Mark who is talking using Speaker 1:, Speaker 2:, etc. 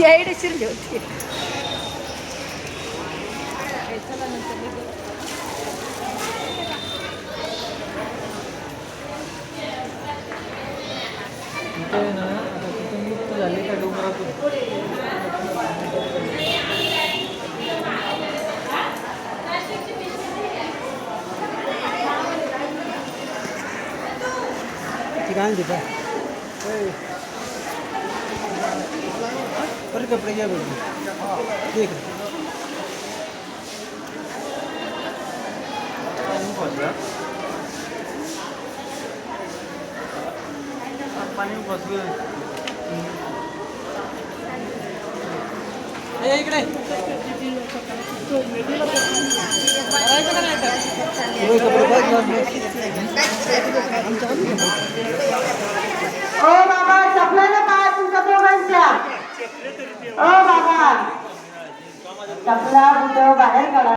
Speaker 1: यायडे शिरली होती.
Speaker 2: तिथे ना आता तिथे मुक्त झाले त्या डोंगरातून.
Speaker 3: काय देता पर कपड़े क्या बोल देख
Speaker 2: पाणी बसलं
Speaker 3: इकडे
Speaker 4: ओ बाबा चपला ना पाय तुमच्या दोघांच्या. ओ बाबा चपला कुठं बाहेर काढा.